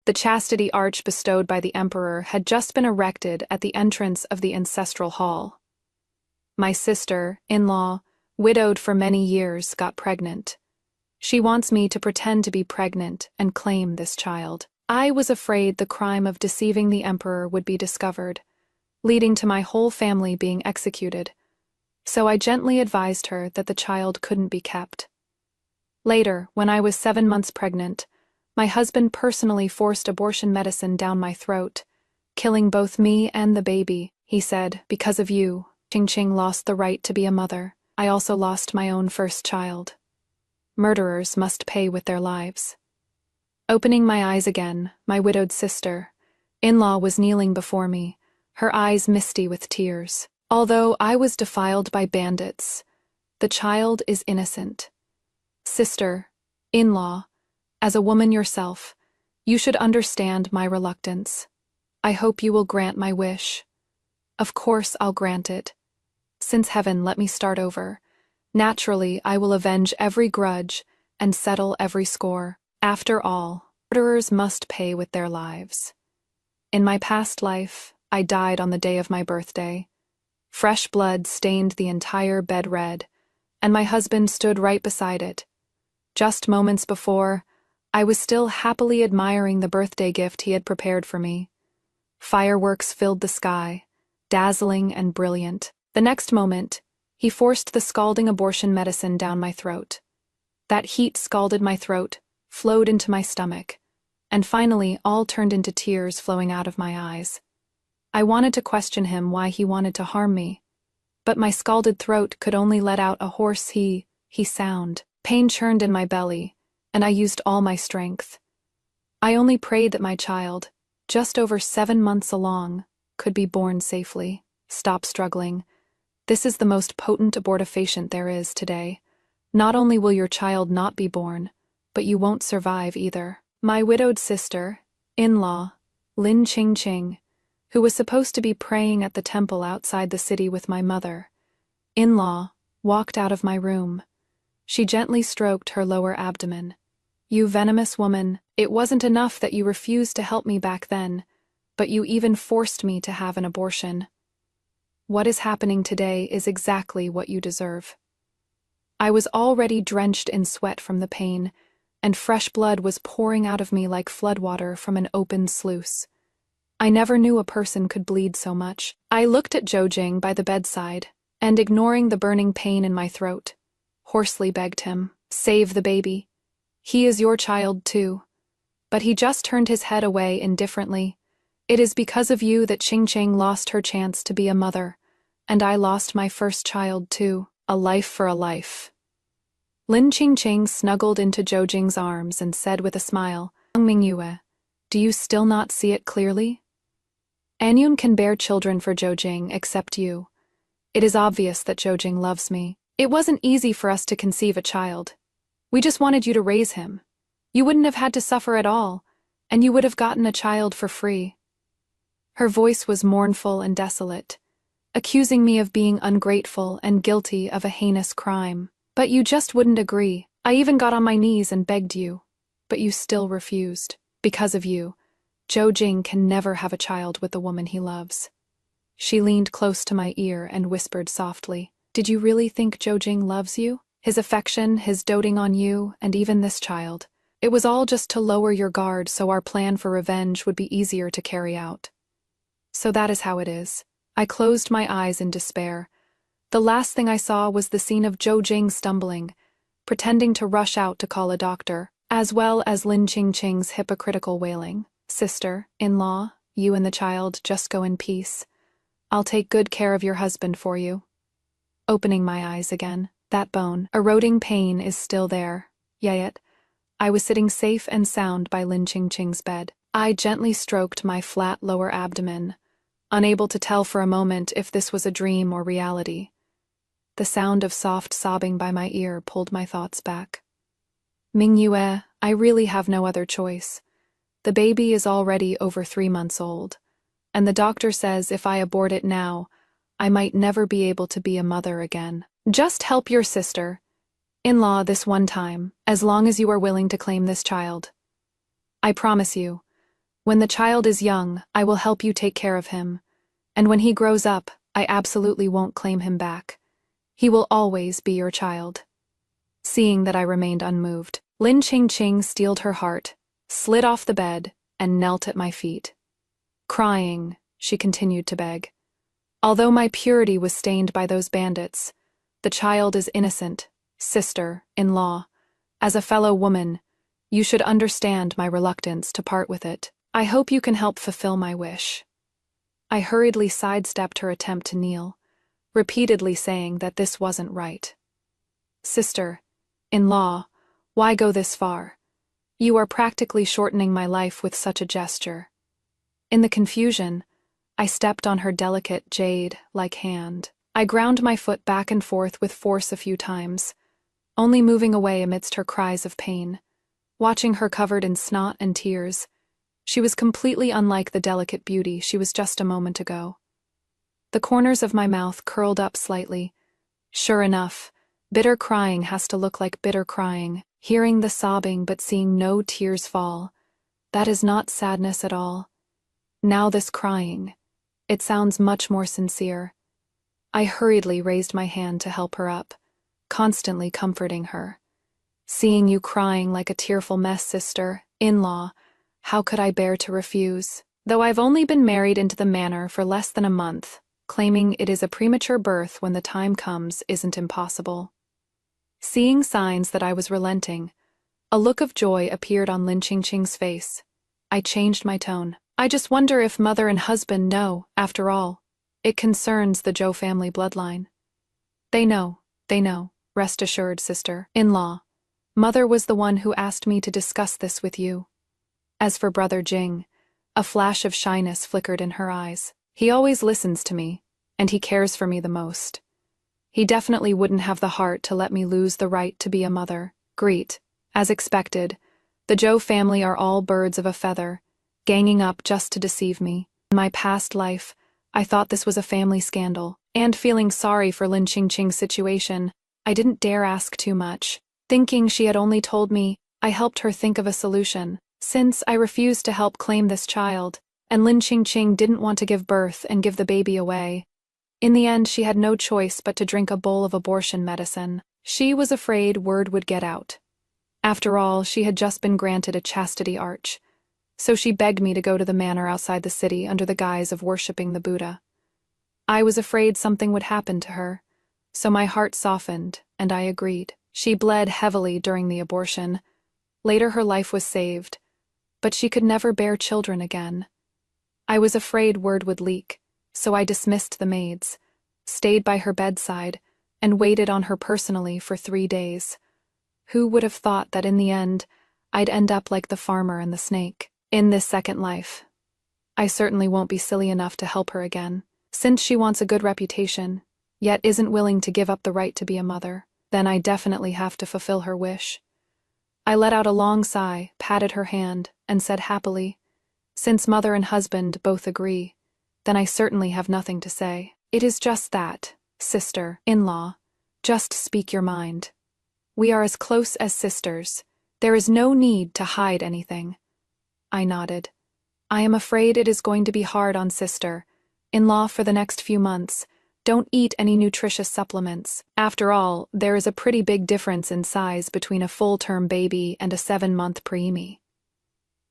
The chastity arch bestowed by the emperor had just been erected at the entrance of the ancestral hall. My sister, in-law, widowed for many years, got pregnant. She wants me to pretend to be pregnant and claim this child. I was afraid the crime of deceiving the emperor would be discovered, leading to my whole family being executed, so I gently advised her that the child couldn't be kept. Later, when I was 7 months pregnant, my husband personally forced abortion medicine down my throat, killing both me and the baby. He said, "Because of you, Ching lost the right to be a mother. I also lost my own first child. Murderers must pay with their lives." Opening my eyes again, my widowed sister, in-law, was kneeling before me, her eyes misty with tears. "Although I was defiled by bandits, the child is innocent. Sister, in-law, as a woman yourself, you should understand my reluctance. I hope you will grant my wish." "Of course I'll grant it. Since heaven let me start over. Naturally, I will avenge every grudge and settle every score. After all, murderers must pay with their lives. In my past life, I died on the day of my birthday. Fresh blood stained the entire bed red, and my husband stood right beside it. Just moments before, I was still happily admiring the birthday gift he had prepared for me. Fireworks filled the sky, dazzling and brilliant. The next moment, he forced the scalding abortion medicine down my throat. That heat scalded my throat, flowed into my stomach, and finally all turned into tears flowing out of my eyes. I wanted to question him why he wanted to harm me, but my scalded throat could only let out a hoarse he sound. Pain churned in my belly, and I used all my strength. I only prayed that my child, just over 7 months along, could be born safely. Stop struggling. This is the most potent abortifacient there is today. Not only will your child not be born, but you won't survive either. My widowed sister, in-law, Lin Ching, who was supposed to be praying at the temple outside the city with my mother, in-law, walked out of my room. She gently stroked her lower abdomen. "You venomous woman, it wasn't enough that you refused to help me back then, but you even forced me to have an abortion. What is happening today is exactly what you deserve." I was already drenched in sweat from the pain, and fresh blood was pouring out of me like floodwater from an open sluice. I never knew a person could bleed so much. I looked at Zhou by the bedside, and ignoring the burning pain in my throat, hoarsely begged him, "Save the baby. He is your child too." But he just turned his head away indifferently. "It is because of you that Ching lost her chance to be a mother, and I lost my first child too. A life for a life." Lin Ching snuggled into Zhou arms and said with a smile, "Mingyue, do you still not see it clearly? Anyone can bear children for Zhou except you. It is obvious that Zhou loves me. It wasn't easy for us to conceive a child. We just wanted you to raise him. You wouldn't have had to suffer at all, and you would have gotten a child for free." Her voice was mournful and desolate, accusing me of being ungrateful and guilty of a heinous crime. "But you just wouldn't agree. I even got on my knees and begged you, but you still refused. Because of you, Zhou can never have a child with the woman he loves." She leaned close to my ear and whispered softly, "Did you really think Zhou loves you? His affection, his doting on you, and even this child. It was all just to lower your guard so our plan for revenge would be easier to carry out." So that is how it is. I closed my eyes in despair. The last thing I saw was the scene of Zhou stumbling, pretending to rush out to call a doctor, as well as Lin Ching's hypocritical wailing. "Sister, in-law, you and the child just go in peace. I'll take good care of your husband for you." Opening my eyes again, that bone, eroding pain is still there. Yet, I was sitting safe and sound by Lin Ching's bed. I gently stroked my flat lower abdomen, unable to tell for a moment if this was a dream or reality. The sound of soft sobbing by my ear pulled my thoughts back. "Mingyue, I really have no other choice. The baby is already over 3 months old, and the doctor says if I abort it now, I might never be able to be a mother again. Just help your sister, in-law, this one time, as long as you are willing to claim this child. I promise you, When the child is young, I will help you take care of him. And when he grows up, I absolutely won't claim him back. He will always be your child." Seeing that I remained unmoved, Lin Qingqing steeled her heart, slid off the bed, and knelt at my feet. Crying, she continued to beg. "Although my purity was stained by those bandits, the child is innocent, sister-in-law. As a fellow woman, you should understand my reluctance to part with it. I hope you can help fulfill my wish." I hurriedly sidestepped her attempt to kneel, repeatedly saying that this wasn't right. "Sister-in-law, why go this far? You are practically shortening my life with such a gesture." In the confusion, I stepped on her delicate, jade-like hand. I ground my foot back and forth with force a few times, only moving away amidst her cries of pain. Watching her covered in snot and tears, she was completely unlike the delicate beauty she was just a moment ago. The corners of my mouth curled up slightly. Sure enough, bitter crying has to look like bitter crying. Hearing the sobbing but seeing no tears fall, that is not sadness at all. Now this crying, it sounds much more sincere. I hurriedly raised my hand to help her up, constantly comforting her. "Seeing you crying like a tearful mess, sister-in-law, how could I bear to refuse? Though I've only been married into the manor for less than a month, claiming it is a premature birth when the time comes isn't impossible." Seeing signs that I was relenting, a look of joy appeared on Lin Qingqing's face. I changed my tone. "I just wonder if mother and husband know, after all. It concerns the Zhou family bloodline." They know, rest assured, sister-in-law. Mother was the one who asked me to discuss this with you." As for Brother Jing, a flash of shyness flickered in her eyes. "He always listens to me, and he cares for me the most. He definitely wouldn't have the heart to let me lose the right to be a mother." Greet. As expected, the Zhou family are all birds of a feather, ganging up just to deceive me. In my past life, I thought this was a family scandal, and feeling sorry for Lin Qingqing's situation, I didn't dare ask too much. Thinking she had only told me, I helped her think of a solution. Since I refused to help claim this child, and Lin Qingqing didn't want to give birth and give the baby away, in the end she had no choice but to drink a bowl of abortion medicine. She was afraid word would get out. After all, she had just been granted a chastity arch, so she begged me to go to the manor outside the city under the guise of worshipping the Buddha. I was afraid something would happen to her, so my heart softened, and I agreed. She bled heavily during the abortion. Later her life was saved, but she could never bear children again. I was afraid word would leak, so I dismissed the maids, stayed by her bedside, and waited on her personally for 3 days. Who would have thought that in the end, I'd end up like the farmer and the snake? In this second life, I certainly won't be silly enough to help her again. Since she wants a good reputation, yet isn't willing to give up the right to be a mother, then I definitely have to fulfill her wish. I let out a long sigh, patted her hand, and said happily, "Since mother and husband both agree, then I certainly have nothing to say. It is just that, sister-in-law, just speak your mind. We are as close as sisters. There is no need to hide anything." I nodded. "I am afraid it is going to be hard on sister-in-law for the next few months. Don't eat any nutritious supplements. After all, there is a pretty big difference in size between a full-term baby and a 7-month preemie.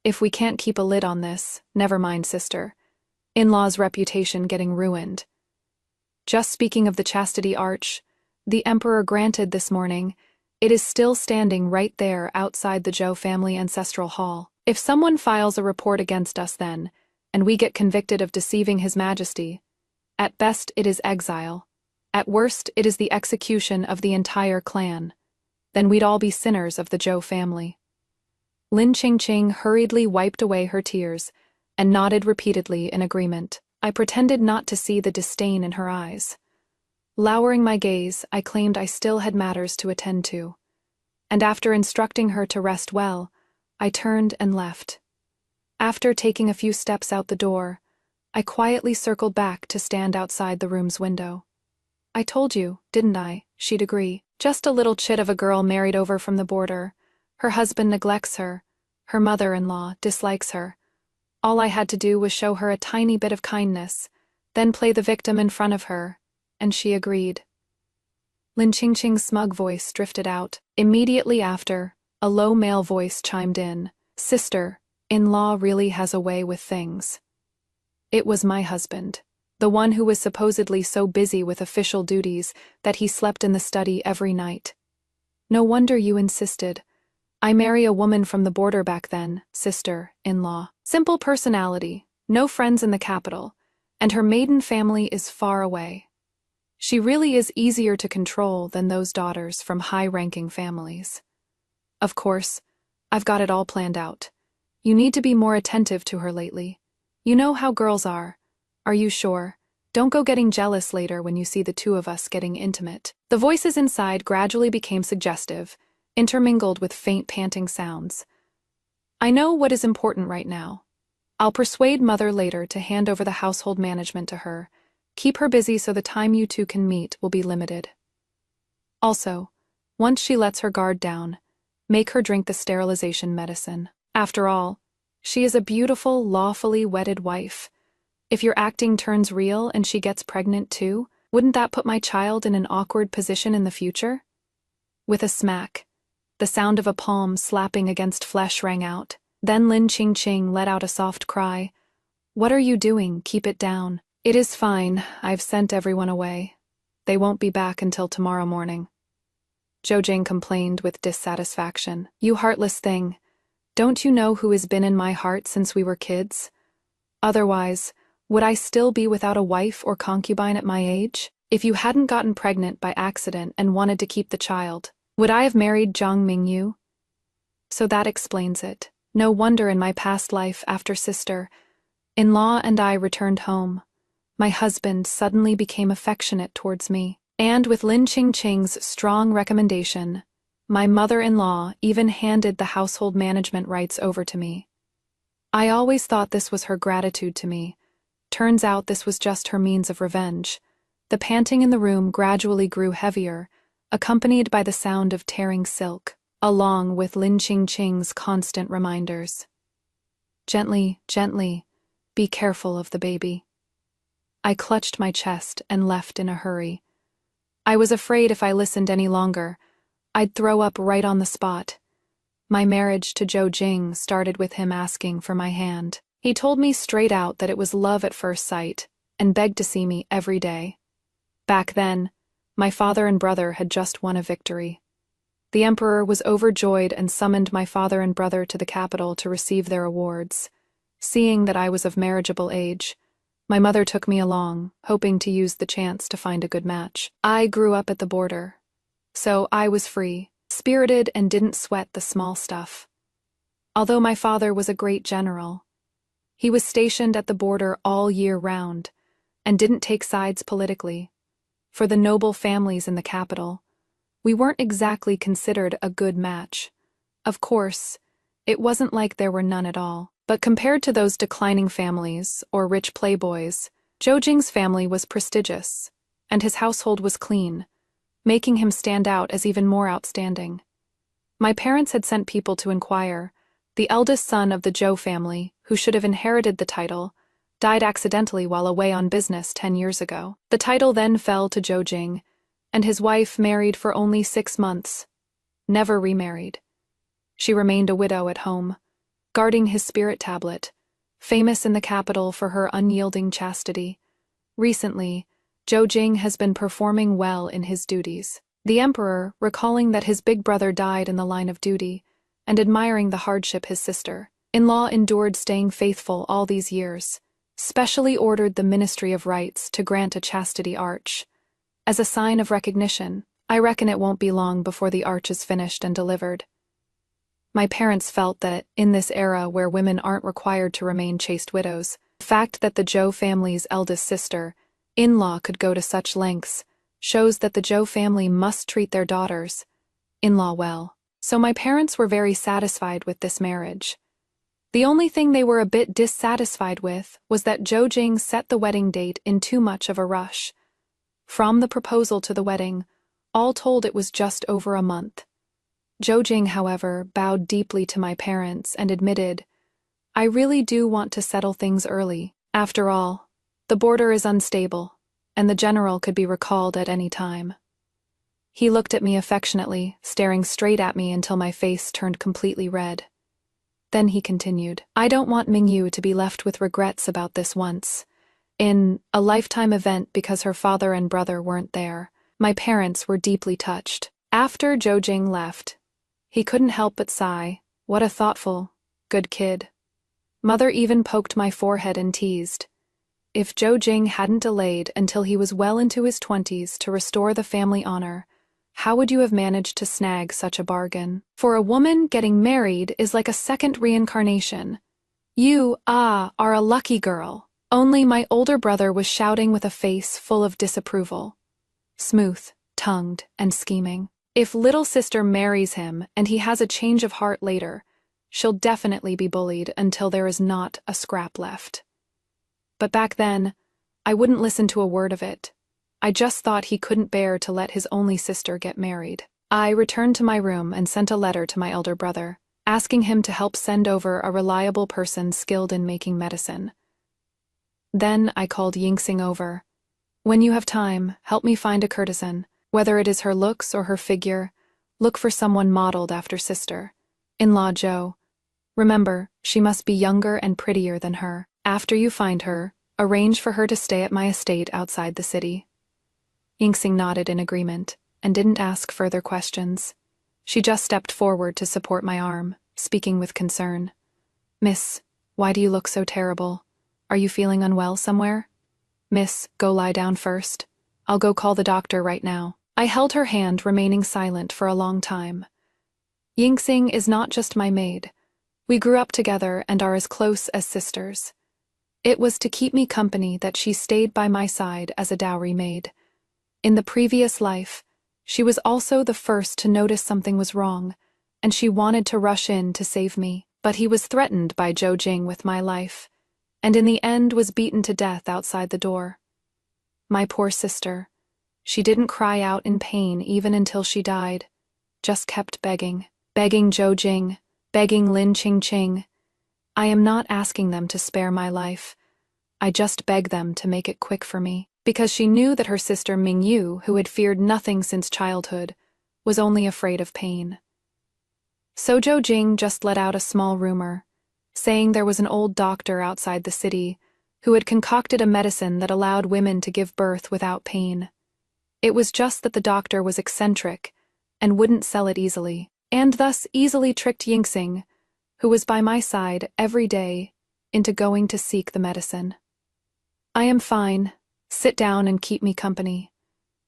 If we can't keep a lid on this, never mind sister-in-law's reputation getting ruined." Just speaking of the chastity arch, the emperor granted this morning, it is still standing right there outside the Zhou family ancestral hall. If someone files a report against us then, and we get convicted of deceiving His Majesty, at best it is exile, at worst it is the execution of the entire clan. Then we'd all be sinners of the Zhou family. Lin Qingqing hurriedly wiped away her tears and nodded repeatedly in agreement. I pretended not to see the disdain in her eyes. Lowering my gaze, I claimed I still had matters to attend to, and after instructing her to rest well, I turned and left. After taking a few steps out the door, I quietly circled back to stand outside the room's window. "I told you, didn't I?" she'd agree. "Just a little chit of a girl married over from the border. Her husband neglects her. Her mother-in-law dislikes her. All I had to do was show her a tiny bit of kindness, then play the victim in front of her, and she agreed. Lin Qingqing's smug voice drifted out. Immediately after, a low male voice chimed in. Sister-in-law really has a way with things. It was my husband, the one who was supposedly so busy with official duties that he slept in the study every night. No wonder you insisted. I marry a woman from the border back then, sister-in-law. Simple personality, no friends in the capital, and her maiden family is far away. She really is easier to control than those daughters from high-ranking families. Of course, I've got it all planned out. You need to be more attentive to her lately. You know how girls are. Are you sure? Don't go getting jealous later when you see the two of us getting intimate. The voices inside gradually became suggestive, intermingled with faint panting sounds. I know what is important right now. I'll persuade Mother later to hand over the household management to her. Keep her busy so the time you two can meet will be limited. Also, once she lets her guard down, make her drink the sterilization medicine. After all, she is a beautiful, lawfully wedded wife. If your acting turns real and she gets pregnant too, wouldn't that put my child in an awkward position in the future? With a smack, the sound of a palm slapping against flesh rang out. Then Lin Qingqing let out a soft cry. What are you doing? Keep it down. It is fine. I've sent everyone away. They won't be back until tomorrow morning. Zhou Jing complained with dissatisfaction. You heartless thing. Don't you know who has been in my heart since we were kids? Otherwise, would I still be without a wife or concubine at my age? If you hadn't gotten pregnant by accident and wanted to keep the child, would I have married Zhang Mingyu? So that explains it. No wonder in my past life after sister-in-law and I returned home, my husband suddenly became affectionate towards me. And with Lin Qingqing's strong recommendation, my mother-in-law even handed the household management rights over to me. I always thought this was her gratitude to me. Turns out this was just her means of revenge. The panting in the room gradually grew heavier, accompanied by the sound of tearing silk, along with Lin Qingqing's constant reminders. Gently, gently, be careful of the baby. I clutched my chest and left in a hurry. I was afraid if I listened any longer, I'd throw up right on the spot. My marriage to Zhou Jing started with him asking for my hand. He told me straight out that it was love at first sight, and begged to see me every day. Back then, my father and brother had just won a victory. The emperor was overjoyed and summoned my father and brother to the capital to receive their awards. Seeing that I was of marriageable age, my mother took me along, hoping to use the chance to find a good match. I grew up at the border, so I was free, spirited, and didn't sweat the small stuff. Although my father was a great general, he was stationed at the border all year round and didn't take sides politically. For the noble families in the capital, we weren't exactly considered a good match. Of course, it wasn't like there were none at all. But compared to those declining families or rich playboys, Zhou Jing's family was prestigious, and his household was clean, making him stand out as even more outstanding. My parents had sent people to inquire. The eldest son of the Zhou family, who should have inherited the title, died accidentally while away on business 10 years ago. The title then fell to Zhou Jing, and his wife married for only 6 months, never remarried. She remained a widow at home, guarding his spirit tablet, famous in the capital for her unyielding chastity. Recently, Zhou Jing has been performing well in his duties. The emperor, recalling that his big brother died in the line of duty, and admiring the hardship his sister-in-law endured staying faithful all these years, specially ordered the Ministry of Rights to grant a chastity arch. As a sign of recognition, I reckon it won't be long before the arch is finished and delivered. My parents felt that, in this era where women aren't required to remain chaste widows, the fact that the Zhou family's eldest sister-in-law could go to such lengths shows that the Zhou family must treat their daughters-in-law well. So my parents were very satisfied with this marriage. The only thing they were a bit dissatisfied with was that Zhou Jing set the wedding date in too much of a rush. From the proposal to the wedding, all told it was just over a month. Zhou Jing, however, bowed deeply to my parents and admitted, I really do want to settle things early. After all, the border is unstable, and the general could be recalled at any time. He looked at me affectionately, staring straight at me until my face turned completely red. Then he continued, I don't want Mingyu to be left with regrets about this once in a lifetime event because her father and brother weren't there. My parents were deeply touched. After Zhou Jing left, he couldn't help but sigh. What a thoughtful, good kid. Mother even poked my forehead and teased. If Zhou Jing hadn't delayed until he was well into his 20s to restore the family honor, how would you have managed to snag such a bargain? For a woman, getting married is like a second reincarnation. You, are a lucky girl. Only my older brother was shouting with a face full of disapproval. Smooth-tongued and scheming. If little sister marries him and he has a change of heart later, she'll definitely be bullied until there is not a scrap left. But back then, I wouldn't listen to a word of it. I just thought he couldn't bear to let his only sister get married. I returned to my room and sent a letter to my elder brother, asking him to help send over a reliable person skilled in making medicine. Then I called Yingxing over. When you have time, help me find a courtesan. Whether it is her looks or her figure, look for someone modeled after sister. In-law Zhou. Remember, she must be younger and prettier than her. After you find her, arrange for her to stay at my estate outside the city. Yingxing nodded in agreement, and didn't ask further questions. She just stepped forward to support my arm, speaking with concern. Miss, why do you look so terrible? Are you feeling unwell somewhere? Miss, go lie down first. I'll go call the doctor right now. I held her hand, remaining silent for a long time. Yingxing is not just my maid. We grew up together and are as close as sisters. It was to keep me company that she stayed by my side as a dowry maid. In the previous life, she was also the first to notice something was wrong, and she wanted to rush in to save me. But he was threatened by Zhou Jing with my life, and in the end was beaten to death outside the door. My poor sister. She didn't cry out in pain even until she died, just kept begging Zhou Jing, begging Lin Qingqing. I am not asking them to spare my life. I just beg them to make it quick for me, because she knew that her sister Mingyu, who had feared nothing since childhood, was only afraid of pain. So Zhou Jing just let out a small rumor, saying there was an old doctor outside the city who had concocted a medicine that allowed women to give birth without pain. It was just that the doctor was eccentric and wouldn't sell it easily, and thus easily tricked Yingxing, who was by my side every day, into going to seek the medicine. I am fine. Sit down and keep me company.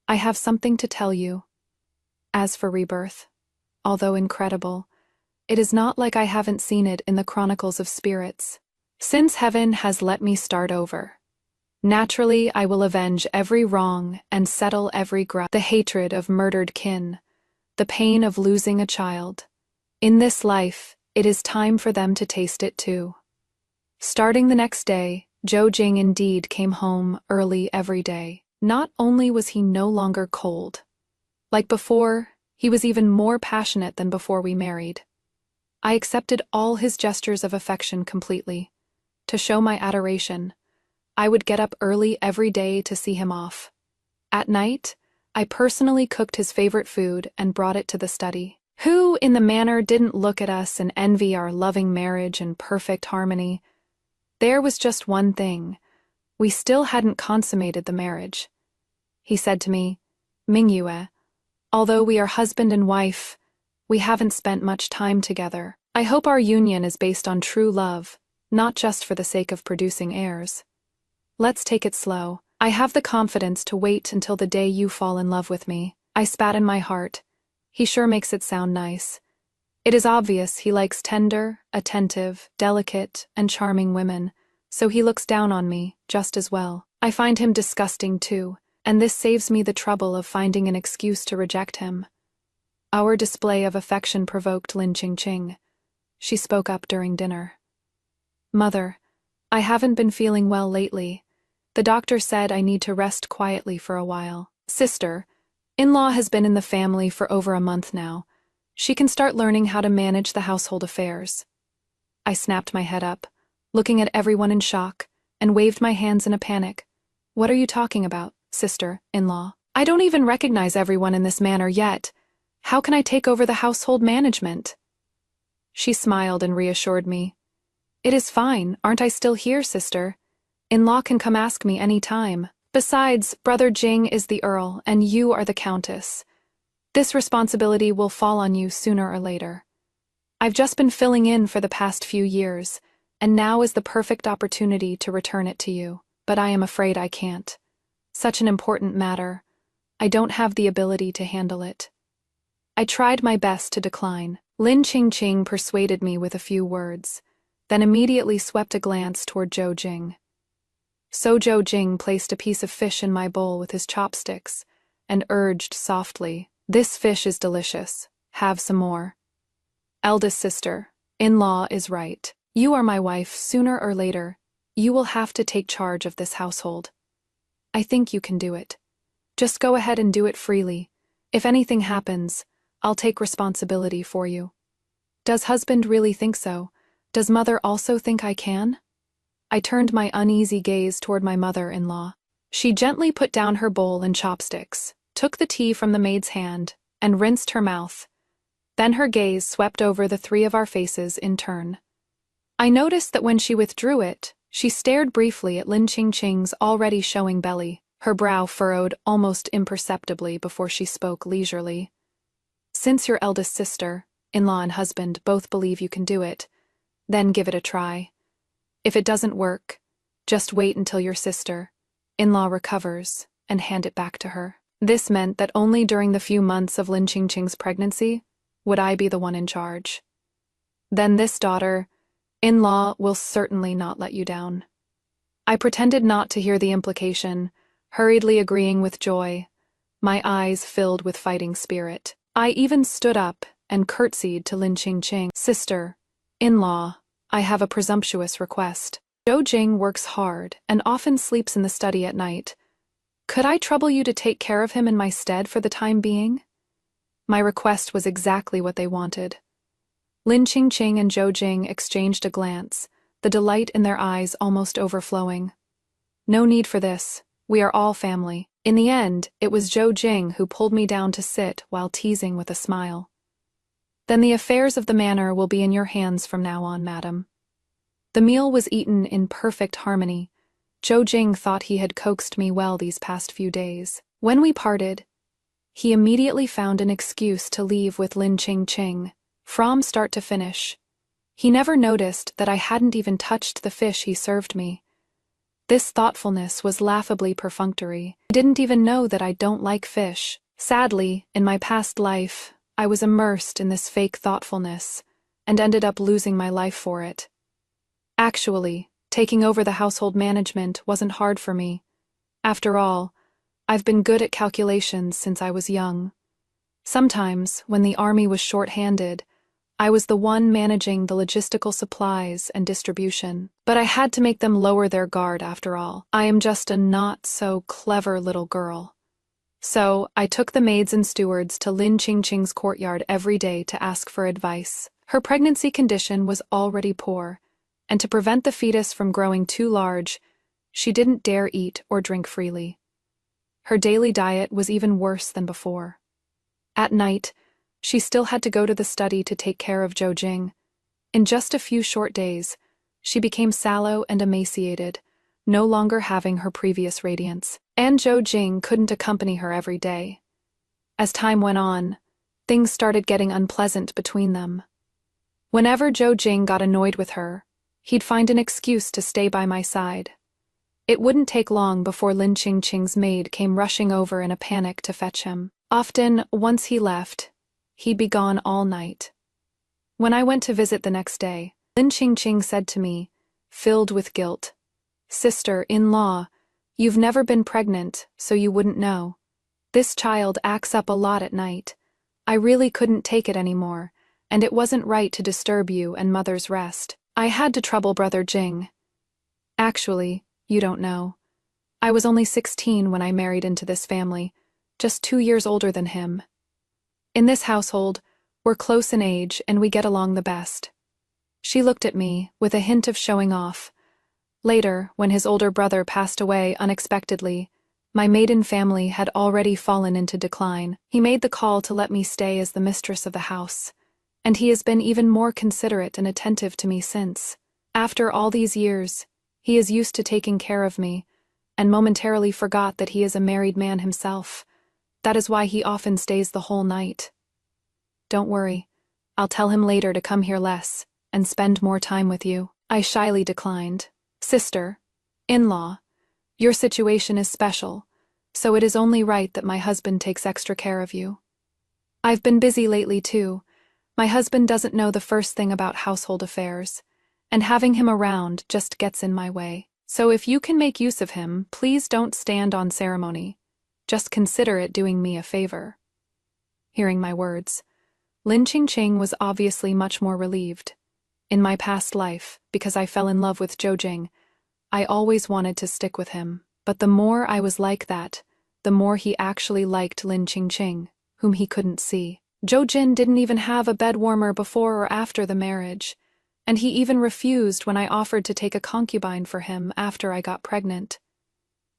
I have something to tell you. As for rebirth, although incredible, it is not like I haven't seen it in the Chronicles of Spirits. Since heaven has let me start over, naturally I will avenge every wrong and settle every grudge, the hatred of murdered kin, the pain of losing a child. In this life, it is time for them to taste it too. Starting the next day, Zhou Jing indeed came home early every day. Not only was he no longer cold. Like before, he was even more passionate than before we married. I accepted all his gestures of affection completely. To show my adoration, I would get up early every day to see him off. At night, I personally cooked his favorite food and brought it to the study. Who, in the manor, didn't look at us and envy our loving marriage and perfect harmony? There was just one thing. We still hadn't consummated the marriage. He said to me, Mingyue, although we are husband and wife, we haven't spent much time together. I hope our union is based on true love, not just for the sake of producing heirs. Let's take it slow. I have the confidence to wait until the day you fall in love with me. I spat in my heart. He sure makes it sound nice. It is obvious he likes tender, attentive, delicate, and charming women, so he looks down on me just as well. I find him disgusting too, and this saves me the trouble of finding an excuse to reject him. Our display of affection provoked Lin Qingqing. She spoke up during dinner. Mother, I haven't been feeling well lately. The doctor said I need to rest quietly for a while. Sister, in-law has been in the family for over a month now. She can start learning how to manage the household affairs. I snapped my head up. looking at everyone in shock, and waved my hands in a panic. What are you talking about, sister-in-law? I don't even recognize everyone in this manner yet. How can I take over the household management? She smiled and reassured me. It is fine, aren't I still here, sister? In-law can come ask me any time. Besides, Brother Jing is the Earl, and you are the Countess. This responsibility will fall on you sooner or later. I've just been filling in for the past few years, and now is the perfect opportunity to return it to you, but I am afraid I can't. Such an important matter. I don't have the ability to handle it. I tried my best to decline. Lin Qingqing persuaded me with a few words, then immediately swept a glance toward Zhou Jing. So Zhou Jing placed a piece of fish in my bowl with his chopsticks and urged softly, "This fish is delicious. Have some more." Eldest sister, in-law is right. You are my wife. Sooner or later, you will have to take charge of this household. I think you can do it. Just go ahead and do it freely. If anything happens, I'll take responsibility for you. Does husband really think so? Does mother also think I can? I turned my uneasy gaze toward my mother-in-law. She gently put down her bowl and chopsticks, took the tea from the maid's hand, and rinsed her mouth. Then her gaze swept over the three of our faces in turn. I noticed that when she withdrew it, she stared briefly at Lin Qingqing's already showing belly, her brow furrowed almost imperceptibly before she spoke leisurely. Since your eldest sister, in-law and husband both believe you can do it, then give it a try. If it doesn't work, just wait until your sister, in-law recovers, and hand it back to her. This meant that only during the few months of Lin Qingqing's pregnancy would I be the one in charge. Then this daughter, in-law, will certainly not let you down. I pretended not to hear the implication, hurriedly agreeing with joy, my eyes filled with fighting spirit. I even stood up and curtsied to Lin Qingqing. Sister, in-law, I have a presumptuous request. Zhou Jing works hard and often sleeps in the study at night. Could I trouble you to take care of him in my stead for the time being? My request was exactly what they wanted. Lin Qingqing and Zhou Jing exchanged a glance, the delight in their eyes almost overflowing. No need for this. We are all family. In the end, it was Zhou Jing who pulled me down to sit while teasing with a smile. Then the affairs of the manor will be in your hands from now on, madam. The meal was eaten in perfect harmony. Zhou Jing thought he had coaxed me well these past few days. When we parted, he immediately found an excuse to leave with Lin Qingqing, from start to finish. He never noticed that I hadn't even touched the fish he served me. This thoughtfulness was laughably perfunctory. I didn't even know that I don't like fish. Sadly, in my past life, I was immersed in this fake thoughtfulness, and ended up losing my life for it. Actually, taking over the household management wasn't hard for me. After all, I've been good at calculations since I was young. Sometimes, when the army was short-handed, I was the one managing the logistical supplies and distribution. But I had to make them lower their guard after all. I am just a not-so-clever little girl. So, I took the maids and stewards to Lin Qingqing's courtyard every day to ask for advice. Her pregnancy condition was already poor, and to prevent the fetus from growing too large, she didn't dare eat or drink freely. Her daily diet was even worse than before. At night, she still had to go to the study to take care of Zhou Jing. In just a few short days, she became sallow and emaciated, no longer having her previous radiance. And Zhou Jing couldn't accompany her every day. As time went on, things started getting unpleasant between them. Whenever Zhou Jing got annoyed with her, he'd find an excuse to stay by my side. It wouldn't take long before Lin Qingqing's maid came rushing over in a panic to fetch him. Often, once he left, he'd be gone all night. When I went to visit the next day, Lin Qingqing said to me, filled with guilt, "Sister-in-law, you've never been pregnant, so you wouldn't know. This child acts up a lot at night. I really couldn't take it anymore, and it wasn't right to disturb you and mother's rest. I had to trouble Brother Jing. Actually, you don't know. I was only 16 when I married into this family, just 2 years older than him. In this household, we're close in age and we get along the best. She looked at me, with a hint of showing off. Later, when his older brother passed away unexpectedly, my maiden family had already fallen into decline. He made the call to let me stay as the mistress of the house, and he has been even more considerate and attentive to me since. After all these years, he is used to taking care of me, and momentarily forgot that he is a married man himself. That is why he often stays the whole night. Don't worry, I'll tell him later to come here less, and spend more time with you. I shyly declined. Sister, in-law, your situation is special, so it is only right that my husband takes extra care of you. I've been busy lately too. My husband doesn't know the first thing about household affairs, and having him around just gets in my way. So if you can make use of him, please don't stand on ceremony. Just consider it doing me a favor. Hearing my words, Lin Qingqing was obviously much more relieved. In my past life, because I fell in love with Zhou Jing, I always wanted to stick with him, but the more I was like that, the more he actually liked Lin Qingqing, whom he couldn't see. Zhou Jin didn't even have a bed warmer before or after the marriage, and he even refused when I offered to take a concubine for him after I got pregnant.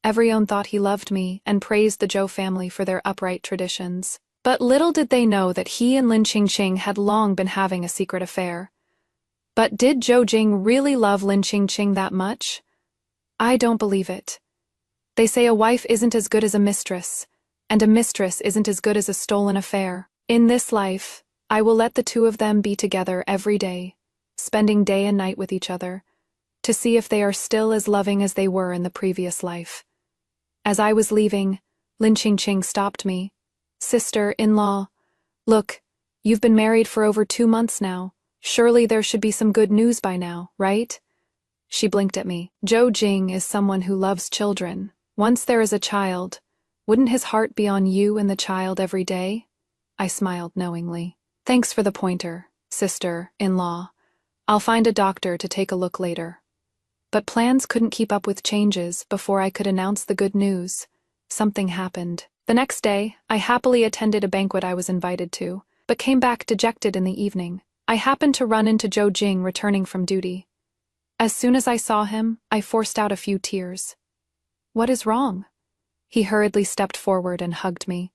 Everyone thought he loved me and praised the Zhou family for their upright traditions. But little did they know that he and Lin Qingqing had long been having a secret affair. But did Zhou Jing really love Lin Qingqing that much? I don't believe it. They say a wife isn't as good as a mistress, and a mistress isn't as good as a stolen affair. In this life, I will let the two of them be together every day, spending day and night with each other, to see if they are still as loving as they were in the previous life. As I was leaving, Lin Qingqing stopped me. Sister-in-law, look, you've been married for over 2 months now. Surely there should be some good news by now, right? She blinked at me. Zhou Jing is someone who loves children. Once there is a child, wouldn't his heart be on you and the child every day? I smiled knowingly. Thanks for the pointer, sister-in-law. I'll find a doctor to take a look later. But plans couldn't keep up with changes before I could announce the good news. Something happened. The next day, I happily attended a banquet I was invited to, but came back dejected in the evening. I happened to run into Zhou Jing returning from duty. As soon as I saw him, I forced out a few tears. What is wrong? He hurriedly stepped forward and hugged me.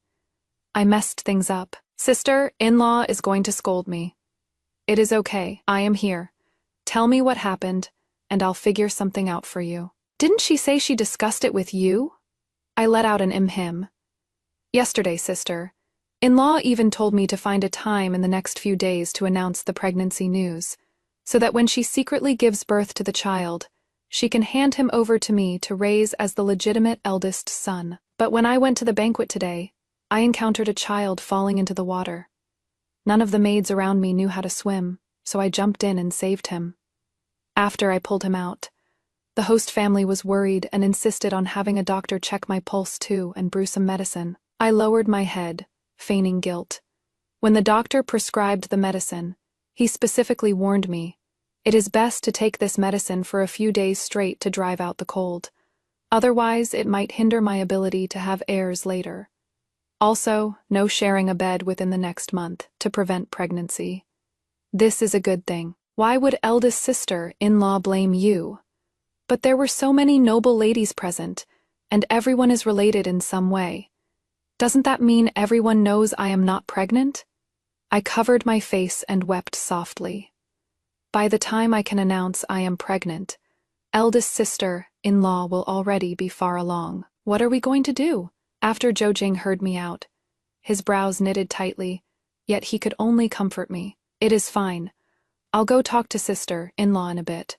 I messed things up. Sister-in-law is going to scold me. It is okay, I am here. Tell me what happened, and I'll figure something out for you. Didn't she say she discussed it with you? I let out an him. Yesterday, sister. In-law even told me to find a time in the next few days to announce the pregnancy news, so that when she secretly gives birth to the child, she can hand him over to me to raise as the legitimate eldest son. But when I went to the banquet today, I encountered a child falling into the water. None of the maids around me knew how to swim, so I jumped in and saved him. After I pulled him out, the host family was worried and insisted on having a doctor check my pulse too and brew some medicine. I lowered my head, feigning guilt. When the doctor prescribed the medicine, he specifically warned me, it is best to take this medicine for a few days straight to drive out the cold. Otherwise, it might hinder my ability to have heirs later. Also, no sharing a bed within the next month to prevent pregnancy. This is a good thing. Why would eldest sister-in-law blame you? But there were so many noble ladies present, and everyone is related in some way. Doesn't that mean everyone knows I am not pregnant? I covered my face and wept softly. By the time I can announce I am pregnant, eldest sister-in-law will already be far along. What are we going to do? After Zhou Jing heard me out, his brows knitted tightly, yet he could only comfort me. It is fine. I'll go talk to sister-in-law in a bit.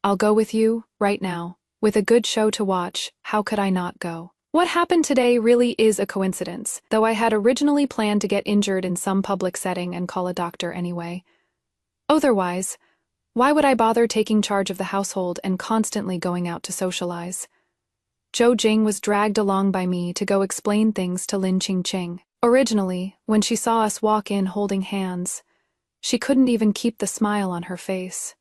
I'll go with you, right now. With a good show to watch, how could I not go? What happened today really is a coincidence, though I had originally planned to get injured in some public setting and call a doctor anyway. Otherwise, why would I bother taking charge of the household and constantly going out to socialize? Zhou Jing was dragged along by me to go explain things to Lin Qingqing. Originally, when she saw us walk in holding hands, she couldn't even keep the smile on her face.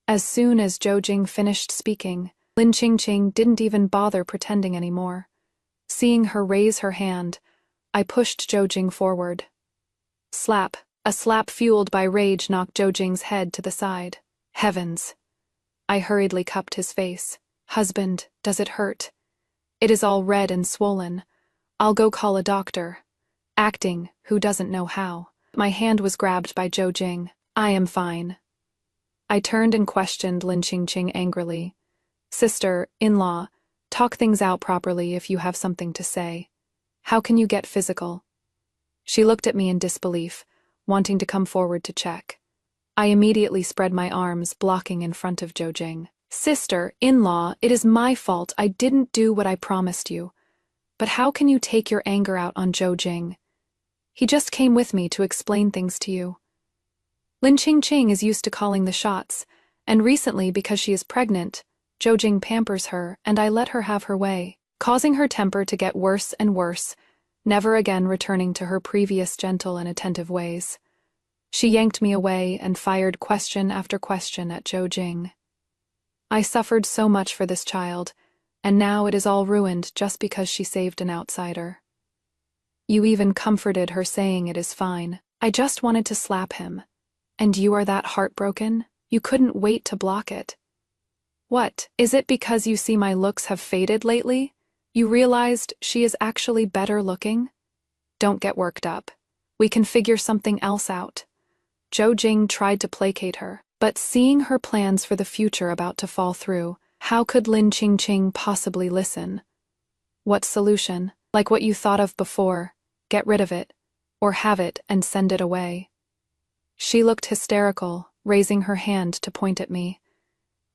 As soon as Zhou Jing finished speaking, Lin Qingqing didn't even bother pretending anymore. Seeing her raise her hand, I pushed Zhou Jing forward. Slap. A slap fueled by rage knocked Zhou Jing's head to the side. Heavens! I hurriedly cupped his face. Husband, does it hurt? It is all red and swollen. I'll go call a doctor. Acting, who doesn't know how. My hand was grabbed by Zhou Jing. I am fine. I turned and questioned Lin Qingqing angrily. Sister, in-law, talk things out properly if you have something to say. How can you get physical? She looked at me in disbelief, wanting to come forward to check. I immediately spread my arms, blocking in front of Zhou Jing. Sister, in-law, it is my fault. I didn't do what I promised you. But how can you take your anger out on Zhou Jing? He just came with me to explain things to you. Lin Qingqing is used to calling the shots, and recently, because she is pregnant, Zhou Jing pampers her, and I let her have her way, causing her temper to get worse and worse, never again returning to her previous gentle and attentive ways. She yanked me away and fired question after question at Zhou Jing. I suffered so much for this child, and now it is all ruined just because she saved an outsider. You even comforted her saying it is fine. I just wanted to slap him. And you are that heartbroken? You couldn't wait to block it. What, is it because you see my looks have faded lately? You realized she is actually better looking? Don't get worked up. We can figure something else out. Zhou Jing tried to placate her, but seeing her plans for the future about to fall through, how could Lin Qingqing possibly listen? What solution? Like what you thought of before, get rid of it, or have it and send it away. She looked hysterical, raising her hand to point at me.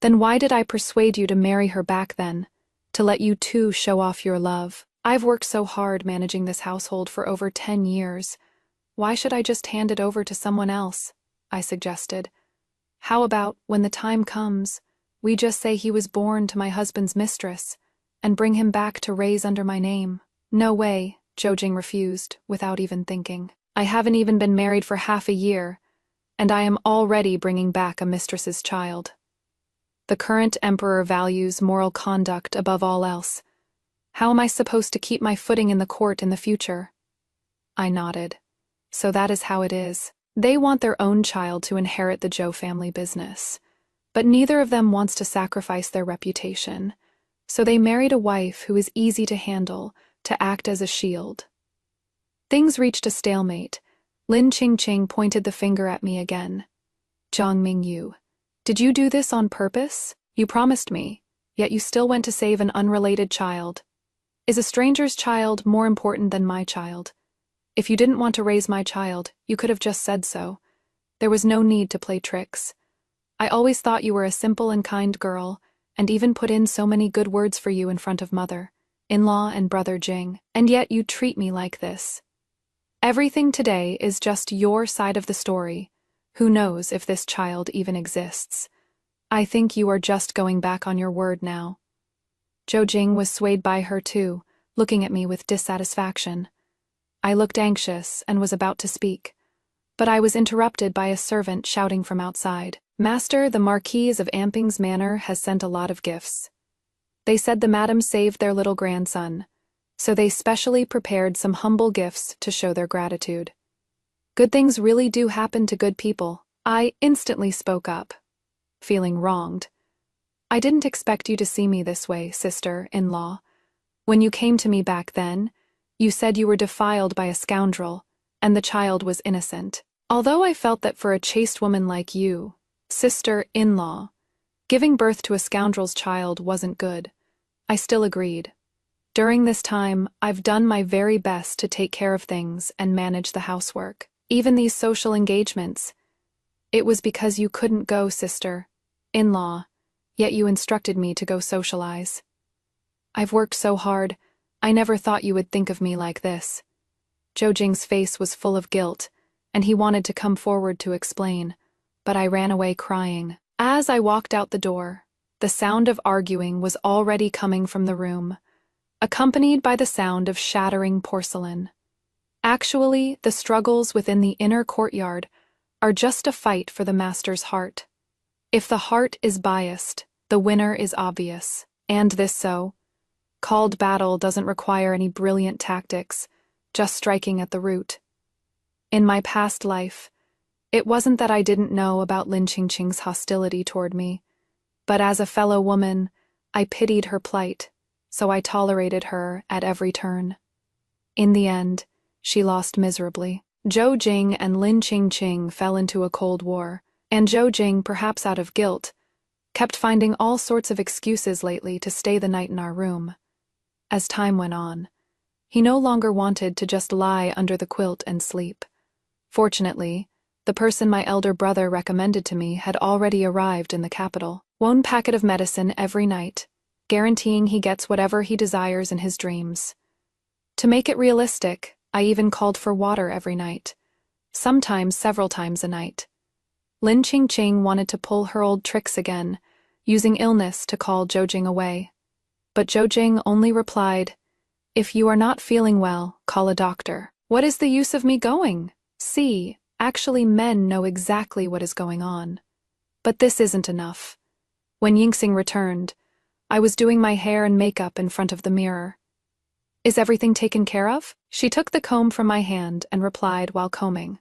Then why did I persuade you to marry her back then? To let you two show off your love. I've worked so hard managing this household for over 10 years. Why should I just hand it over to someone else? I suggested. How about, when the time comes, we just say he was born to my husband's mistress, and bring him back to raise under my name? No way, Zhou Jing refused, without even thinking. I haven't even been married for half a year, and I am already bringing back a mistress's child. The current emperor values moral conduct above all else. How am I supposed to keep my footing in the court in the future? I nodded. So that is how it is. They want their own child to inherit the Zhou family business, but neither of them wants to sacrifice their reputation, so they married a wife who is easy to handle, to act as a shield. Things reached a stalemate. Lin Qingqing pointed the finger at me again. Zhang Mingyu, did you do this on purpose? You promised me, yet you still went to save an unrelated child. Is a stranger's child more important than my child? If you didn't want to raise my child, you could have just said so. There was no need to play tricks. I always thought you were a simple and kind girl, and even put in so many good words for you in front of mother, in-law, and brother Jing, and yet you treat me like this. Everything today is just your side of the story. Who knows if this child even exists? I think you are just going back on your word now. Zhou Jing was swayed by her too, looking at me with dissatisfaction. I looked anxious and was about to speak, but I was interrupted by a servant shouting from outside. Master, the Marquise of Amping's Manor has sent a lot of gifts. They said the madam saved their little grandson, so they specially prepared some humble gifts to show their gratitude. Good things really do happen to good people. I instantly spoke up, feeling wronged. I didn't expect you to see me this way, sister-in-law. When you came to me back then, you said you were defiled by a scoundrel, and the child was innocent. Although I felt that for a chaste woman like you, sister-in-law, giving birth to a scoundrel's child wasn't good, I still agreed. During this time, I've done my very best to take care of things and manage the housework. Even these social engagements. It was because you couldn't go, sister-in-law, yet you instructed me to go socialize. I've worked so hard, I never thought you would think of me like this. Zhou Jing's face was full of guilt, and he wanted to come forward to explain, but I ran away crying. As I walked out the door, the sound of arguing was already coming from the room, accompanied by the sound of shattering porcelain. Actually, the struggles within the inner courtyard are just a fight for the master's heart. If the heart is biased, the winner is obvious, and this so. Called battle doesn't require any brilliant tactics, just striking at the root. In my past life, It wasn't that I didn't know about Lin Qingqing's hostility toward me, but as a fellow woman, I pitied her plight, so I tolerated her at every turn. In the end, she lost miserably. Zhou Jing and Lin Qingqing fell into a cold war, and Zhou Jing, perhaps out of guilt, kept finding all sorts of excuses lately to stay the night in our room. As time went on, he no longer wanted to just lie under the quilt and sleep. Fortunately, the person my elder brother recommended to me had already arrived in the capital. One packet of medicine every night, guaranteeing he gets whatever he desires in his dreams. To make it realistic, I even called for water every night, sometimes several times a night. Lin Qingqing wanted to pull her old tricks again, using illness to call Zhou Jing away. But Zhou Jing only replied, "If you are not feeling well, call a doctor." What is the use of me going? See, actually men know exactly what is going on. But this isn't enough. When Yingxing returned, I was doing my hair and makeup in front of the mirror. "Is everything taken care of?" She took the comb from my hand and replied while combing.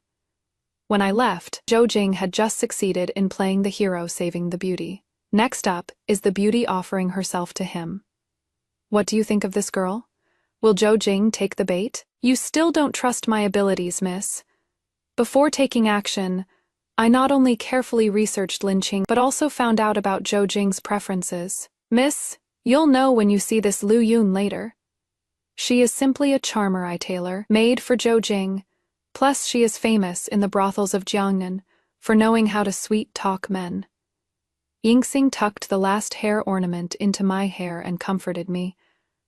When I left, Zhou Jing had just succeeded in playing the hero saving the beauty. Next up is the beauty offering herself to him. What do you think of this girl? Will Zhou Jing take the bait? You still don't trust my abilities, miss. Before taking action, I not only carefully researched Lin Qing but also found out about Zhou Jing's preferences. Miss, you'll know when you see this Lu Yun later. She is simply a charmer I tailor, made for Zhou Jing. Plus she is famous in the brothels of Jiangnan for knowing how to sweet-talk men. Yingxing tucked the last hair ornament into my hair and comforted me.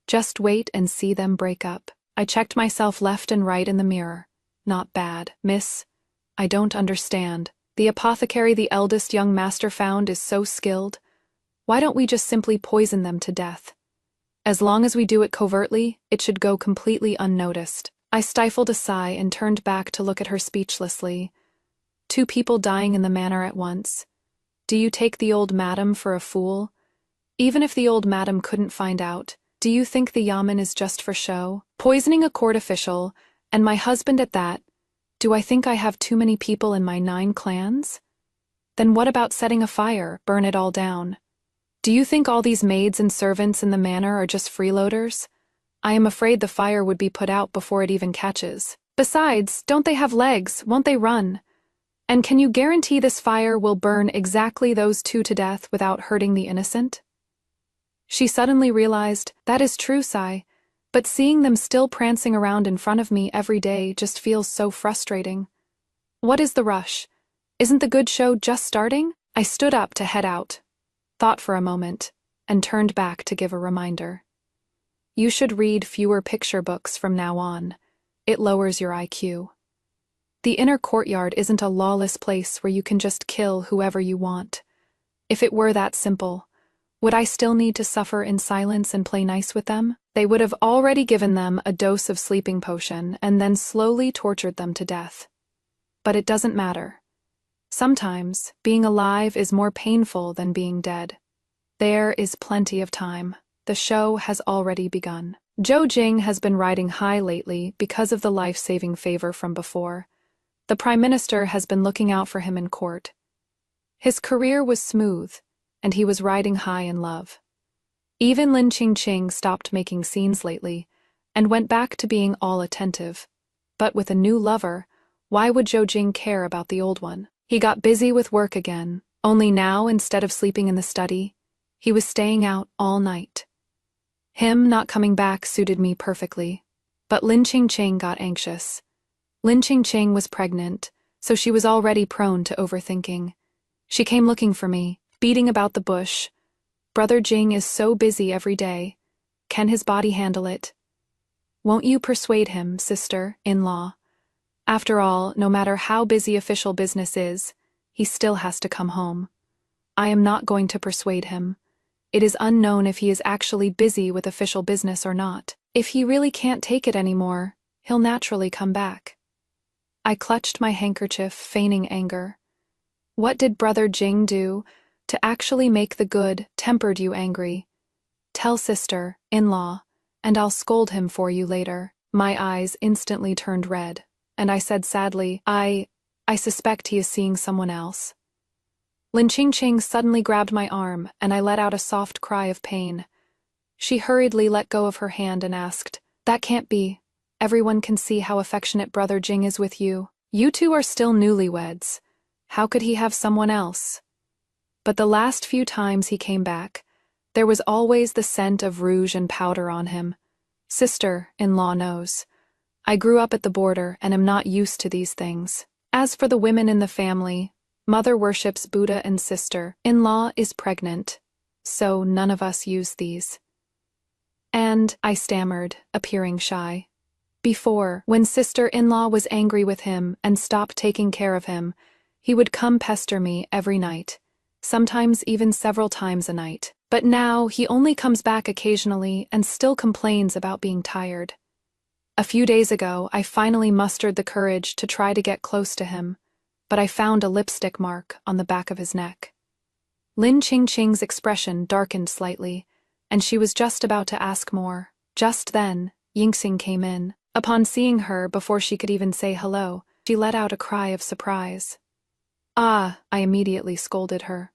Just wait and see them break up. I checked myself left and right in the mirror. Not bad, miss. I don't understand. The apothecary the eldest young master found is so skilled. Why don't we just simply poison them to death? As long as we do it covertly, it should go completely unnoticed. I stifled a sigh and turned back to look at her speechlessly. Two people dying in the manor at once. Do you take the old madam for a fool? Even if the old madam couldn't find out, do you think the yamen is just for show? Poisoning a court official, and my husband at that. Do I think I have too many people in my 9 clans? Then what about setting a fire, burn it all down? Do you think all these maids and servants in the manor are just freeloaders? I am afraid the fire would be put out before it even catches. Besides, don't they have legs? Won't they run? And can you guarantee this fire will burn exactly those 2 to death without hurting the innocent? She suddenly realized, that is true, Sai, but seeing them still prancing around in front of me every day just feels so frustrating. What is the rush? Isn't the good show just starting? I stood up to head out, thought for a moment, and turned back to give a reminder. You should read fewer picture books from now on. It lowers your IQ. The inner courtyard isn't a lawless place where you can just kill whoever you want. If it were that simple, would I still need to suffer in silence and play nice with them? They would have already given them a dose of sleeping potion and then slowly tortured them to death. But it doesn't matter. Sometimes, being alive is more painful than being dead. There is plenty of time. The show has already begun. Zhou Jing has been riding high lately because of the life-saving favor from before. The Prime Minister has been looking out for him in court. His career was smooth, and he was riding high in love. Even Lin Qingqing stopped making scenes lately, and went back to being all attentive. But with a new lover, why would Zhou Jing care about the old one? He got busy with work again, only now instead of sleeping in the study, he was staying out all night. Him not coming back suited me perfectly, but Lin Qingqing got anxious. Lin Qingqing was pregnant, so she was already prone to overthinking. She came looking for me, beating about the bush. Brother Jing is so busy every day. Can his body handle it? Won't you persuade him, sister-in-law? After all, no matter how busy official business is, he still has to come home. I am not going to persuade him. It is unknown if he is actually busy with official business or not. If he really can't take it anymore, he'll naturally come back. I clutched my handkerchief, feigning anger. What did Brother Jing do to actually make the good-tempered you angry? Tell sister-in-law, and I'll scold him for you later. My eyes instantly turned red, and I said sadly, I I suspect he is seeing someone else. Lin Qingqing suddenly grabbed my arm, and I let out a soft cry of pain. She hurriedly let go of her hand and asked, "That can't be. Everyone can see how affectionate Brother Jing is with you. You two are still newlyweds. How could he have someone else?" But the last few times he came back, there was always the scent of rouge and powder on him. Sister-in-law knows. I grew up at the border and am not used to these things. As for the women in the family, mother worships Buddha and sister-in-law is pregnant, so none of us use these. And, I stammered, appearing shy. Before, when sister-in-law was angry with him and stopped taking care of him, he would come pester me every night, sometimes even several times a night. But now he only comes back occasionally and still complains about being tired. A few days ago, I finally mustered the courage to try to get close to him, but I found a lipstick mark on the back of his neck. Lin Qingqing's expression darkened slightly, and she was just about to ask more. Just then, Yingxing came in. Upon seeing her before she could even say hello, she let out a cry of surprise. "Ah," I immediately scolded her.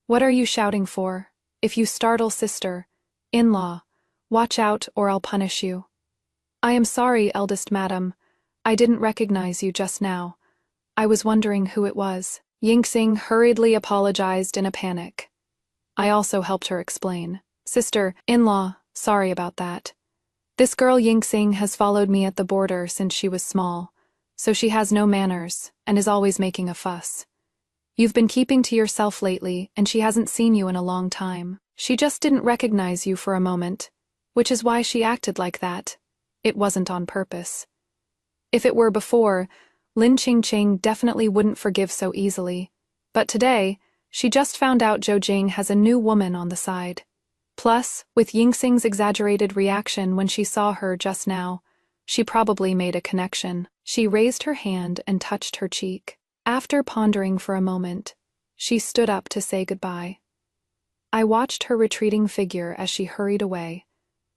"What are you shouting for? If you startle sister-in-law, watch out or I'll punish you." "I am sorry, eldest madam. I didn't recognize you just now. I was wondering who it was." Yingxing hurriedly apologized in a panic. I also helped her explain. "Sister-in-law, sorry about that. This girl Yingxing has followed me at the border since she was small, so she has no manners and is always making a fuss. You've been keeping to yourself lately, and she hasn't seen you in a long time. She just didn't recognize you for a moment, which is why she acted like that. It wasn't on purpose. If it were before, Lin Qingqing definitely wouldn't forgive so easily, but today, she just found out Zhou Jing has a new woman on the side. Plus, with Yingxing's exaggerated reaction when she saw her just now, she probably made a connection. She raised her hand and touched her cheek. After pondering for a moment, she stood up to say goodbye. I watched her retreating figure as she hurried away,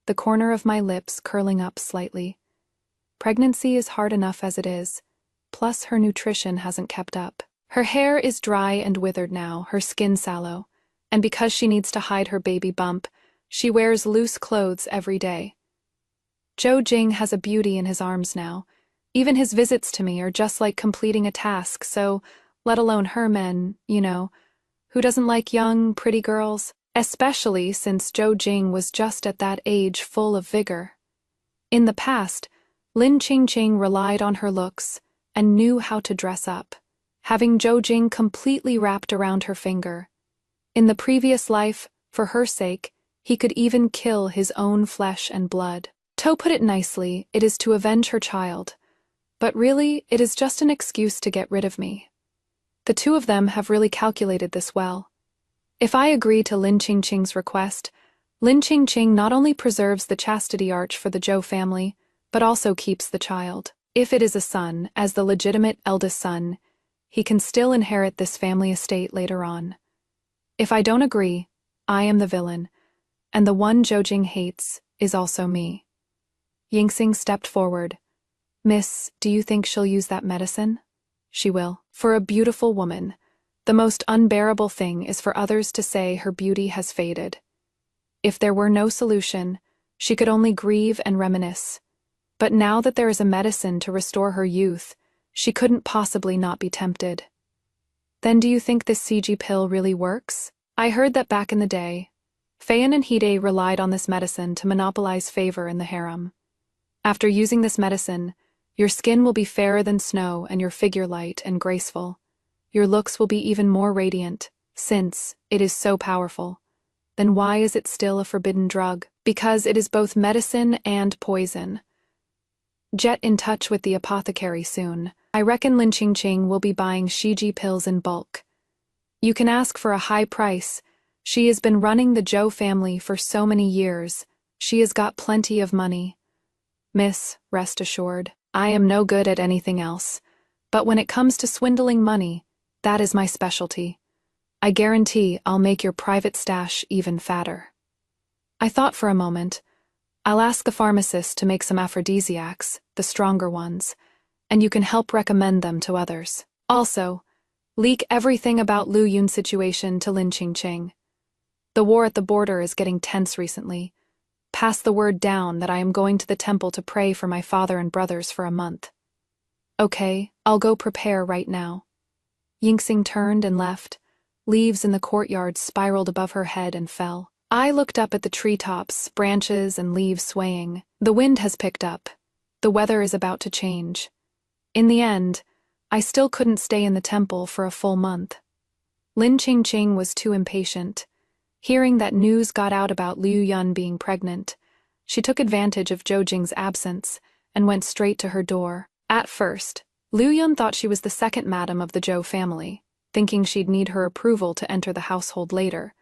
the corner of my lips curling up slightly. Pregnancy is hard enough as it is, plus her nutrition hasn't kept up. Her hair is dry and withered now, her skin sallow, and because she needs to hide her baby bump, she wears loose clothes every day. Zhou Jing has a beauty in his arms now. Even his visits to me are just like completing a task, so, let alone her men, who doesn't like young, pretty girls? Especially since Zhou Jing was just at that age full of vigor. In the past, Lin Qingqing relied on her looks and knew how to dress up, having Zhou Jing completely wrapped around her finger. In the previous life, for her sake, he could even kill his own flesh and blood. To put it nicely, it is to avenge her child. But really, it is just an excuse to get rid of me. The two of them have really calculated this well. If I agree to Lin Qingqing's request, Lin Qingqing not only preserves the chastity arch for the Zhou family, but also keeps the child. If it is a son, as the legitimate eldest son, he can still inherit this family estate later on. If I don't agree, I am the villain, and the one Zhou Jing hates is also me. Yingxing stepped forward. "Miss, do you think she'll use that medicine?" "She will. For a beautiful woman, the most unbearable thing is for others to say her beauty has faded. If there were no solution, she could only grieve and reminisce. But now that there is a medicine to restore her youth, she couldn't possibly not be tempted." "Then do you think this CG pill really works?" "I heard that back in the day, Fayan and Hide relied on this medicine to monopolize favor in the harem. After using this medicine, your skin will be fairer than snow and your figure light and graceful. Your looks will be even more radiant, since it is so powerful. Then why is it still a forbidden drug? Because it is both medicine and poison. Get in touch with the apothecary soon. I reckon Lin Qingqing will be buying Shiji pills in bulk. You can ask for a high price. She has been running the Zhou family for so many years. She has got plenty of money. Miss, rest assured, I am no good at anything else. But when it comes to swindling money, that is my specialty. I guarantee I'll make your private stash even fatter." I thought for a moment. I'll ask the pharmacist to make some aphrodisiacs, the stronger ones, and you can help recommend them to others. Also, leak everything about Liu Yun's situation to Lin Qingqing. The war at the border is getting tense recently. Pass the word down that I am going to the temple to pray for my father and brothers for a month. Okay, I'll go prepare right now. Yingxing turned and left. Leaves in the courtyard spiraled above her head and fell. I looked up at the treetops, branches and leaves swaying. The wind has picked up. The weather is about to change. In the end, I still couldn't stay in the temple for a full month. Lin Qingqing was too impatient. Hearing that news got out about Liu Yun being pregnant, she took advantage of Zhou Jing's absence and went straight to her door. At first, Liu Yun thought she was the second madam of the Zhou family, thinking she'd need her approval to enter the household later,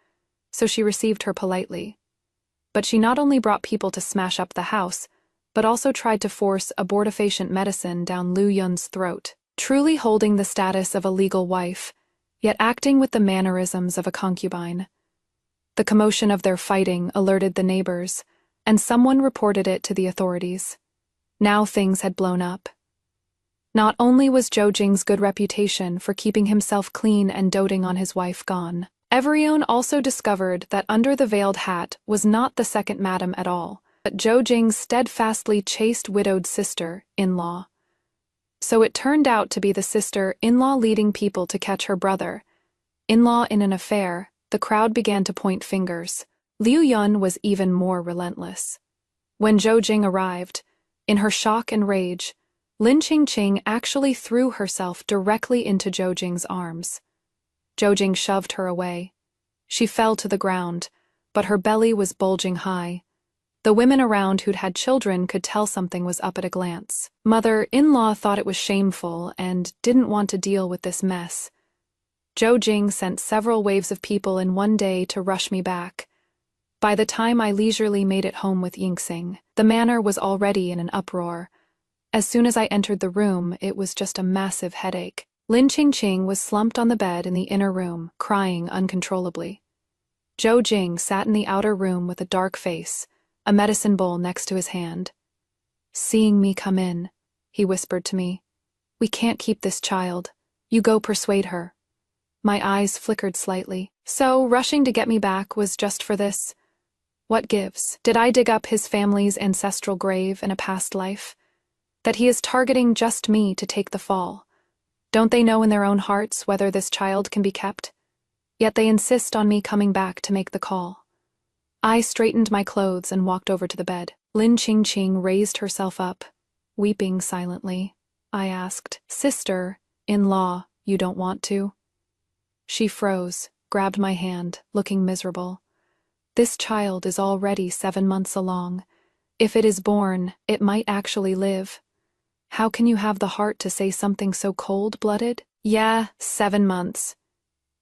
so she received her politely. But she not only brought people to smash up the house, but also tried to force abortifacient medicine down Liu Yun's throat, truly holding the status of a legal wife, yet acting with the mannerisms of a concubine. The commotion of their fighting alerted the neighbors, and someone reported it to the authorities. Now things had blown up. Not only was Zhou Jing's good reputation for keeping himself clean and doting on his wife gone, Everione also discovered that under the veiled hat was not the second madam at all, but Zhou Jing's steadfastly chaste widowed sister-in-law. So it turned out to be the sister-in-law leading people to catch her brother-in-law in an affair. The crowd began to point fingers. Liu Yun was even more relentless. When Zhou Jing arrived, in her shock and rage, Lin Qingqing actually threw herself directly into Zhou Jing's arms. Zhou Jing shoved her away. She fell to the ground, but her belly was bulging high. The women around who'd had children could tell something was up at a glance. Mother-in-law thought it was shameful and didn't want to deal with this mess. Zhou Jing sent several waves of people in one day to rush me back. By the time I leisurely made it home with Yingxing, the manor was already in an uproar. As soon as I entered the room, it was just a massive headache. Lin Qingqing was slumped on the bed in the inner room, crying uncontrollably. Zhou Jing sat in the outer room with a dark face, a medicine bowl next to his hand. Seeing me come in, he whispered to me, "We can't keep this child. You go persuade her." My eyes flickered slightly. So, rushing to get me back was just for this? What gives? Did I dig up his family's ancestral grave in a past life? That he is targeting just me to take the fall? Don't they know in their own hearts whether this child can be kept? Yet they insist on me coming back to make the call. I straightened my clothes and walked over to the bed. Lin Qingqing raised herself up, weeping silently. I asked, "Sister-in-law, you don't want to?" She froze, grabbed my hand, looking miserable. "This child is already 7 months along. If it is born, it might actually live. How can you have the heart to say something so cold-blooded?" "Yeah, 7 months.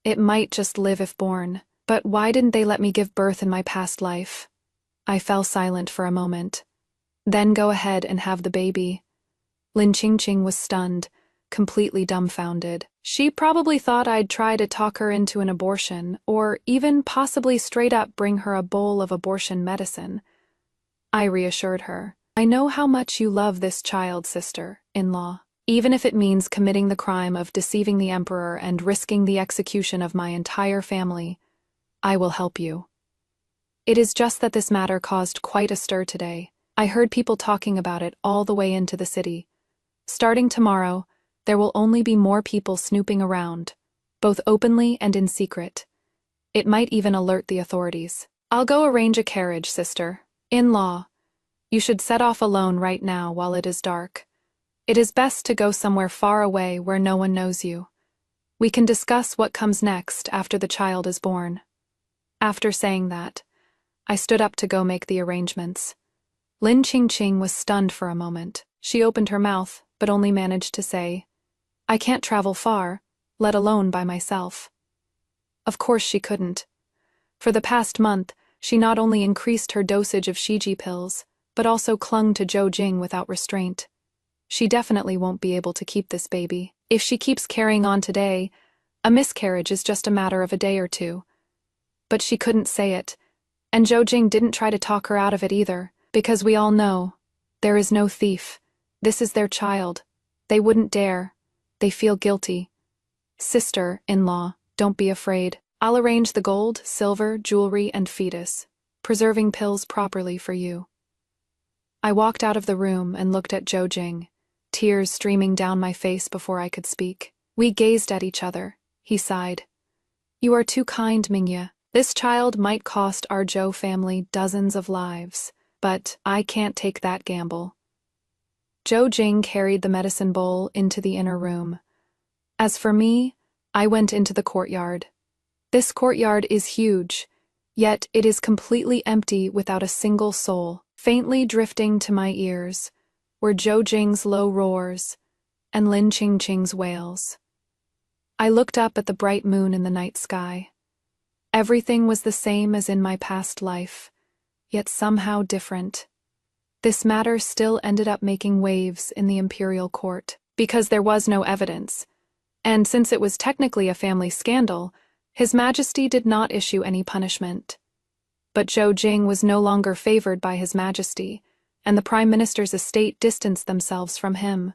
It might just live if born. But why didn't they let me give birth in my past life?" I fell silent for a moment. "Then go ahead and have the baby." Lin Qingqing was stunned, completely dumbfounded. She probably thought I'd try to talk her into an abortion, or even possibly straight up bring her a bowl of abortion medicine. I reassured her. "I know how much you love this child, sister-in-law. Even if it means committing the crime of deceiving the emperor and risking the execution of my entire family, I will help you. It is just that this matter caused quite a stir today. I heard people talking about it all the way into the city. Starting tomorrow, there will only be more people snooping around, both openly and in secret. It might even alert the authorities. I'll go arrange a carriage, sister-in-law. You should set off alone right now while it is dark. It is best to go somewhere far away where no one knows you. We can discuss what comes next after the child is born." After saying that, I stood up to go make the arrangements. Lin Qingqing was stunned for a moment. She opened her mouth, but only managed to say, "I can't travel far, let alone by myself." Of course she couldn't. For the past month, she not only increased her dosage of Shiji pills, but also clung to Zhou Jing without restraint. She definitely won't be able to keep this baby. If she keeps carrying on today, a miscarriage is just a matter of a day or two. But she couldn't say it, and Zhou Jing didn't try to talk her out of it either, because we all know, there is no thief. This is their child. They wouldn't dare. They feel guilty. Sister-in-law, don't be afraid. I'll arrange the gold, silver, jewelry, and fetus, preserving pills properly for you. I walked out of the room and looked at Zhou Jing, tears streaming down my face before I could speak. We gazed at each other. He sighed. You are too kind, Mingya. This child might cost our Zhou family dozens of lives, but I can't take that gamble. Zhou Jing carried the medicine bowl into the inner room. As for me, I went into the courtyard. This courtyard is huge, yet it is completely empty without a single soul. Faintly drifting to my ears were Zhou Jing's low roars and Lin Qingqing's wails. I looked up at the bright moon in the night sky. Everything was the same as in my past life, yet somehow different. This matter still ended up making waves in the imperial court, because there was no evidence, and since it was technically a family scandal, His Majesty did not issue any punishment. But Zhou Jing was no longer favored by His Majesty, and the Prime Minister's estate distanced themselves from him.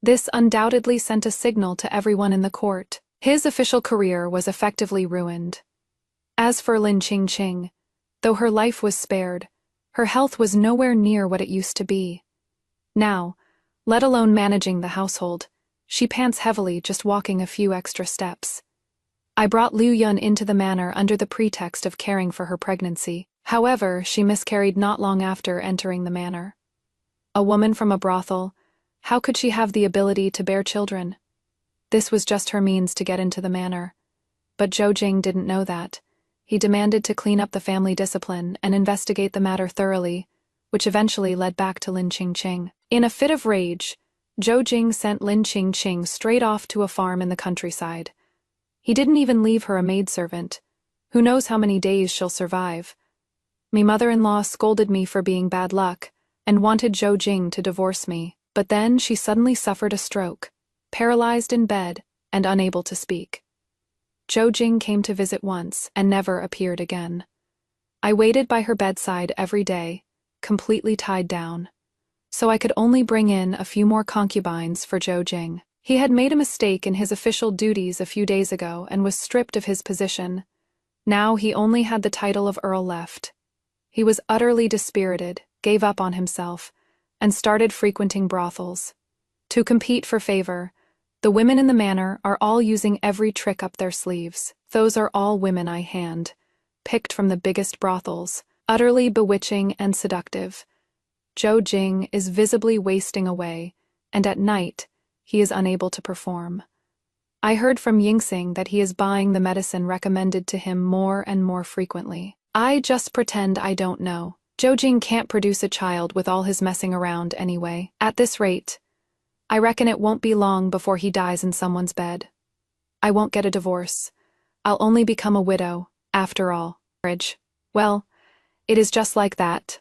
This undoubtedly sent a signal to everyone in the court. His official career was effectively ruined. As for Lin Qingqing, though her life was spared, her health was nowhere near what it used to be. Now, let alone managing the household, she pants heavily just walking a few extra steps. I brought Liu Yun into the manor under the pretext of caring for her pregnancy. However, she miscarried not long after entering the manor. A woman from a brothel, how could she have the ability to bear children? This was just her means to get into the manor. But Zhou Jing didn't know that. He demanded to clean up the family discipline and investigate the matter thoroughly, which eventually led back to Lin Qingqing. In a fit of rage, Zhou Jing sent Lin Qingqing straight off to a farm in the countryside. He didn't even leave her a maidservant. Who knows how many days she'll survive. My mother-in-law scolded me for being bad luck and wanted Zhou Jing to divorce me, but then she suddenly suffered a stroke, paralyzed in bed and unable to speak. Zhou Jing came to visit once and never appeared again. I waited by her bedside every day, completely tied down, so I could only bring in a few more concubines for Zhou Jing. He had made a mistake in his official duties a few days ago and was stripped of his position. Now he only had the title of Earl left. He was utterly dispirited, gave up on himself, and started frequenting brothels. To compete for favor, the women in the manor are all using every trick up their sleeves. Those are all women I hand, picked from the biggest brothels, utterly bewitching and seductive. Zhou Jing is visibly wasting away, and at night, he is unable to perform. I heard from Yingxing that he is buying the medicine recommended to him more and more frequently. I just pretend I don't know. Zhou Jing can't produce a child with all his messing around anyway. At this rate, I reckon it won't be long before he dies in someone's bed. I won't get a divorce. I'll only become a widow, after all. Marriage. Well, it is just like that.